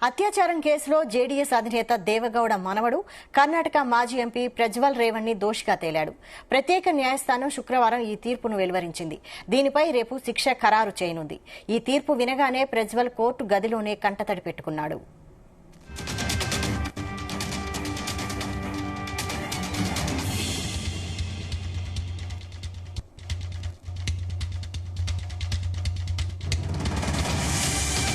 అత్యాచారం కేసులో జేడీఎస్ అధినేత దేవగౌడ మనవడు కర్ణాటక మాజీ ఎంపీ ప్రజ్వల్ రేవణ్ణి దోషిగా తేలాడు. ప్రత్యేక న్యాయస్థానం శుక్రవారం ఈ తీర్పును వెలువరించింది. దీనిపై రేపు శిక్ష ఖరారు చేయనుంది. ఈ తీర్పు వినగానే ప్రజ్వల్ కోర్టు గదిలోనే కంటతడి పెట్టుకున్నాడు.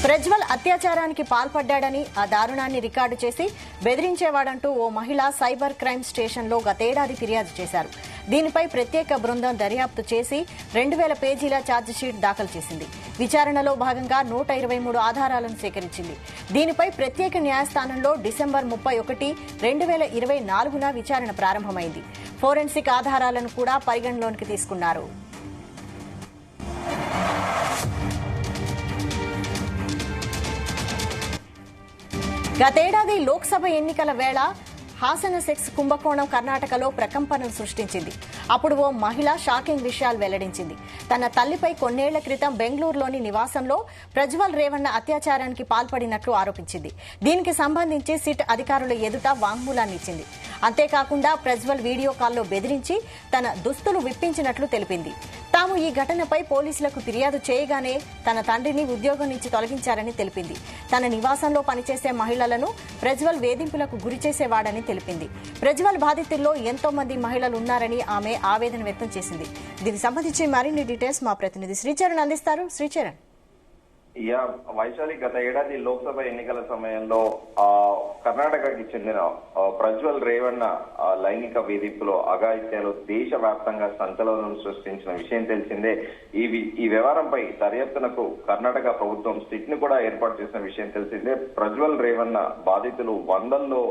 ప్రజ్వల్ అత్యాచారానికి పాల్పడ్డాడని, ఆ దారుణాన్ని రికార్డు చేసి బెదిరించేవాడంటూ ఓ మహిళ సైబర్ క్రైమ్ స్టేషన్లో గతేడాది ఫిర్యాదు చేశారు. దీనిపై ప్రత్యేక బృందం దర్యాప్తు చేసి 2000 పేజీల ఛార్జిషీట్ దాఖలు చేసింది. విచారణలో భాగంగా 123 ఆధారాలను సేకరించింది. దీనిపై ప్రత్యేక న్యాయస్థానంలో డిసెంబర్ 31, 2024న విచారణ ప్రారంభమైంది. ఫోరెన్సిక్ ఆధారాలను కూడా పరిగణలోకి తీసుకున్నారు. గతేడాది లోక్సభ ఎన్నికల వేళ హాసన సెక్స్ కుంభకోణం కర్ణాటకలో ప్రకంపనలు సృష్టించింది. అప్పుడు ఓ మహిళ షాకింగ్ విషయాలు వెల్లడించింది. తన తల్లిపై కొన్నేళ్ల క్రితం బెంగళూరులోని నివాసంలో ప్రజ్వల్ రేవణ్ణ అత్యాచారానికి పాల్పడినట్లు ఆరోపించింది. దీనికి సంబంధించి సిట్ అధికారుల ఎదుట వాంగ్మూలాన్ని ఇచ్చింది. అంతేకాకుండా ప్రజ్వల్ వీడియో కాల్లో బెదిరించి తన దుస్తులు విప్పించినట్లు తెలిపింది. తాము ఈ ఘటనపై పోలీసులకు ఫిర్యాదు చేయగానే తన తండ్రిని ఉద్యోగం నుంచి తొలగించారని తెలిపింది. తన నివాసంలో పనిచేసే మహిళలను ప్రజ్వల్ వేధింపులకు గురిచేసేవాడని తెలిపింది. ప్రజ్వల్ బాధితుల్లో ఎంతో మంది మహిళలు ఉన్నారని ఆమె ఆవేదన వ్యక్తం చేసింది. దీనికి సంబంధించి మరిన్ని డీటెయిల్స్ మా ప్రతినిధి శ్రీచరణ్ అందిస్తారు. శ్రీచరణ్. వైశాలి, గత ఏడాది లోక్సభ ఎన్నికల సమయంలో కర్ణాటకకి చెందిన ప్రజ్వల్ రేవణ్ణ లైంగిక వేధింపులో అఘాయిత్యాలు దేశవ్యాప్తంగా సంచలనం సృష్టించిన విషయం తెలిసిందే. ఈ వ్యవహారంపై దర్యాప్తునకు కర్ణాటక ప్రభుత్వం సిట్ ను కూడా ఏర్పాటు చేసిన విషయం తెలిసిందే. ప్రజ్వల్ రేవణ్ణ బాధితులు 100ల్లో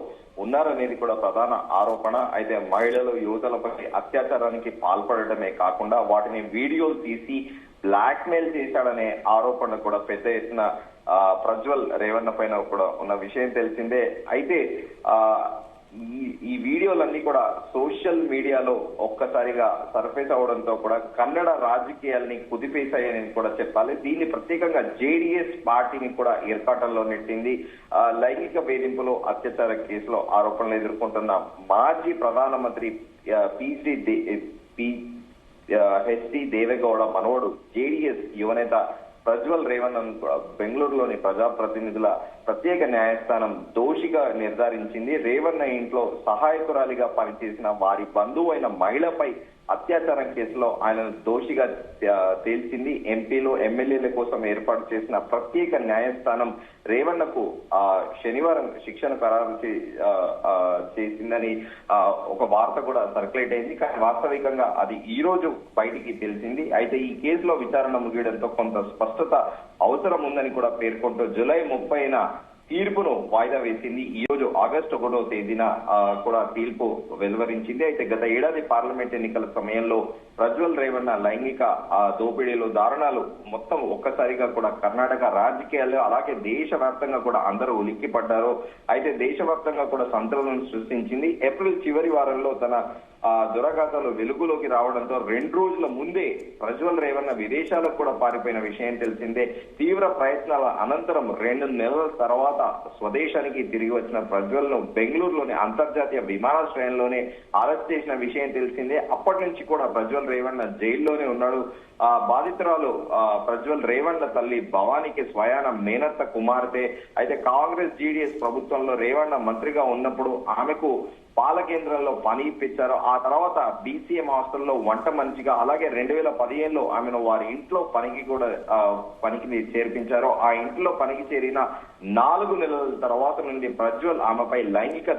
ఉన్నారనేది కూడా ప్రధాన ఆరోపణ. అయితే మహిళలు, యువతలపై అత్యాచారానికి పాల్పడటమే కాకుండా వాటిని వీడియోలు తీసి బ్లాక్ మెయిల్ చేశాడనే ఆరోపణ కూడా పెద్ద ఎత్తున ప్రజ్వల్ రేవణ్ణ పైన కూడా ఉన్న విషయం తెలిసిందే. అయితే ఈ వీడియోలన్నీ కూడా సోషల్ మీడియాలో ఒక్కసారిగా సర్ఫేస్ అవడంతో కూడా కన్నడ రాజకీయాల్ని కుదిపేశాయని కూడా చెప్పాలి. దీన్ని ప్రత్యేకంగా జేడీఎస్ పార్టీని కూడా ఇరకాటంలో నెట్టింది. లైంగిక వేధింపులు, అత్యాచార కేసులో ఆరోపణలు ఎదుర్కొంటున్న మాజీ ప్రధానమంత్రి హెచ్డి దేవేగౌడ మనవడు జేడీఎస్ యువనేత ప్రజ్వల్ రేవణ్ణ బెంగళూరులోని ప్రజాప్రతినిధుల ప్రత్యేక న్యాయస్థానం దోషిగా నిర్ధారించింది. రేవణ్ణ ఇంట్లో సహాయకురాలిగా పనిచేసిన వారి బంధువు అయిన మహిళపై అత్యాచారం కేసులో ఆయనను దోషిగా తేల్చింది. ఎంపీలు, ఎమ్మెల్యేల కోసం ఏర్పాటు చేసిన ప్రత్యేక న్యాయస్థానం రేవణ్ణకు శనివారం శిక్షను ఖరారు చేసిందని ఒక వార్త కూడా సర్క్యులేట్ అయింది. కానీ వాస్తవికంగా అది ఈ రోజు బయటికి తెలిసింది. అయితే ఈ కేసులో విచారణ ముగియడంతో కొంత స్పష్టత అవసరం ఉందని కూడా పేర్కొంటూ జూలై 30న తీర్పును వాయిదా వేసింది. ఈ రోజు ఆగస్టు 1వ తేదీన కూడా తీర్పు వెలువరించింది. అయితే గత ఏడాది పార్లమెంట్ ఎన్నికల సమయంలో ప్రజ్వల్ రేవణ్ణ లైంగిక దోపిడీలు, దారుణాలు మొత్తం ఒక్కసారిగా కూడా కర్ణాటక రాజకీయాల్లో అలాగే దేశవ్యాప్తంగా కూడా అందరూ ఉలిక్కిపడ్డారు. అయితే దేశవ్యాప్తంగా కూడా సంచలనం సృష్టించింది. ఏప్రిల్ చివరి వారంలో తన దురాఘాతాలు వెలుగులోకి రావడంతో 2 రోజుల ముందే ప్రజ్వల్ రేవణ్ణ విదేశాలకు కూడా పారిపోయిన విషయం తెలిసిందే. తీవ్ర ప్రయత్నాల అనంతరం 2 నెలల తర్వాత స్వదేశానికి తిరిగి వచ్చిన ప్రజ్వల్ ను బెంగళూరులోని అంతర్జాతీయ విమానాశ్రయంలోనే అరెస్ట్ చేసిన విషయం తెలిసిందే. అప్పటి నుంచి కూడా ప్రజ్వల్ రేవణ్ణ జైల్లోనే ఉన్నాడు. బాధితురాలు ప్రజ్వల్ రేవణ్ణ తల్లి భవానీకి స్వయాన మేనత్త కుమార్తె. అయితే కాంగ్రెస్ జేడీఎస్ ప్రభుత్వంలో రేవణ్ణ మంత్రిగా ఉన్నప్పుడు ఆమెకు పాల కేంద్రంలో పని ఇప్పించారు. ఆ తర్వాత బీసీఎం హాస్టల్లో వంట మనిషిగా, అలాగే 2015లో ఆమెను వారి ఇంట్లో పనికి చేర్పించారు. ఆ ఇంట్లో పనికి చేరిన 4 నెలల తర్వాత నుండి ప్రజ్వల్ ఆమెపై లైంగిక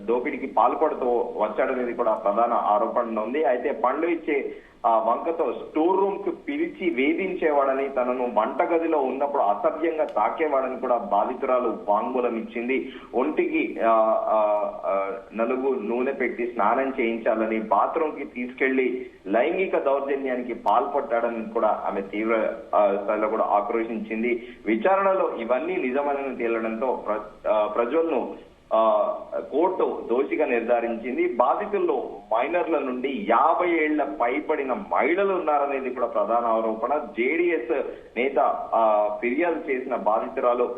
దోపిడీకి పాల్పడుతూ వచ్చాడనేది కూడా ప్రధాన ఆరోపణ ఉంది. అయితే పండ్లు ఇచ్చే వంకతో స్టోర్ రూమ్ కు పిలిచి వేధించేవాడని, తనను వంటగదిలో ఉన్నప్పుడు అసభ్యంగా తాకేవాడని కూడా బాధితురాలు వాంగ్మూలం ఇచ్చింది. ఒంటికి నలుగు నూనె పెట్టి స్నానం చేయించాలని, బాత్రూమ్ కి తీసుకెళ్లి లైంగిక దౌర్జన్యానికి పాల్పడ్డాడని కూడా ఆమె తీవ్ర స్థాయిలో కూడా ఆక్రోశించింది. విచారణలో ఇవన్నీ నిజమని తేలడంతో ప్రజ్వల్ ను కోర్టు దోషిగా నిర్ధారించింది. బాధితుల్లో మైనర్ల నుండి 50 ఏళ్ల పైబడిన మహిళలు ఉన్నారనేది కూడా ప్రధాన ఆరోపణ. జేడీఎస్ నేత ఫిర్యాదు చేసిన బాధితురాలు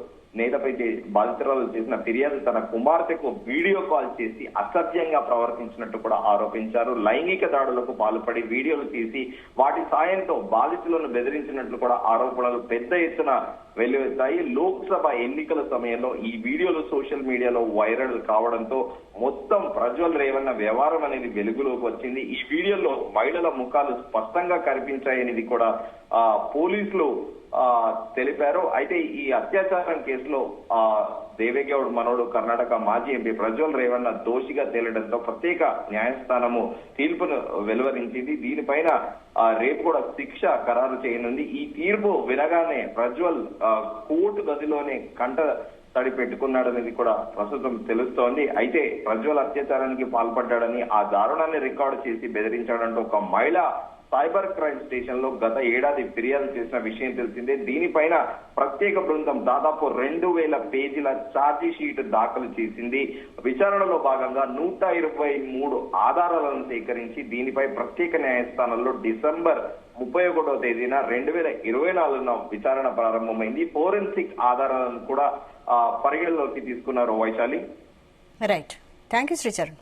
చేసిన ఫిర్యాదు తన కుమార్తెకు వీడియో కాల్ చేసి అసభ్యంగా ప్రవర్తించినట్టు కూడా ఆరోపించారు. లైంగిక దాడులకు పాల్పడి వీడియోలు తీసి వాటి సాయంతో బాధితులను బెదిరించినట్లు కూడా ఆరోపణలు పెద్ద ఎత్తున వెల్లువెత్తాయి. లోక్సభ ఎన్నికల సమయంలో ఈ వీడియోలు సోషల్ మీడియాలో వైరల్ కావడంతో మొత్తం ప్రజ్వల్ రేవన్న వ్యవహారం అనేది వెలుగులోకి వచ్చింది. ఈ వీడియోలో మహిళల ముఖాలు స్పష్టంగా కనిపించాయనేది కూడా పోలీసులు తెలిపారు. అయితే ఈ అత్యాచారం కేసులో దేవేగౌడ్ మనోడు కర్ణాటక మాజీ ఎంపీ ప్రజ్వల్ రేవన్న దోషిగా తేలడంతో ప్రత్యేక న్యాయస్థానము తీర్పును వెలువరించింది. దీనిపైన రేపు కూడా శిక్ష ఖరారు చేయనుంది. ఈ తీర్పు వినగానే ప్రజ్వల్ కోర్టు గదిలోనే కంట తడి పెట్టుకున్నాడనేది కూడా ప్రస్తుతం తెలుస్తోంది. అయితే ప్రజ్వల్ అత్యాచారానికి పాల్పడ్డాడని, ఆ దారుణాన్ని రికార్డు చేసి బెదిరించాడంటూ ఒక మహిళ సైబర్ క్రైమ్ స్టేషన్ లో గత ఏడాది ఫిర్యాదు చేసిన విషయం తెలిసిందే. దీనిపైన ప్రత్యేక బృందం దాదాపు 2000 పేజీల ఛార్జీ షీట్ దాఖలు చేసింది. విచారణలో భాగంగా 123 ఆధారాలను సేకరించి దీనిపై ప్రత్యేక న్యాయస్థానంలో డిసెంబర్ 31వ తేదీన 2024 విచారణ ప్రారంభమైంది. ఫోరెన్సిక్ ఆధారాలను కూడా పరిగణలోకి తీసుకున్నారు Vaishali. Right, thank you Sricharan.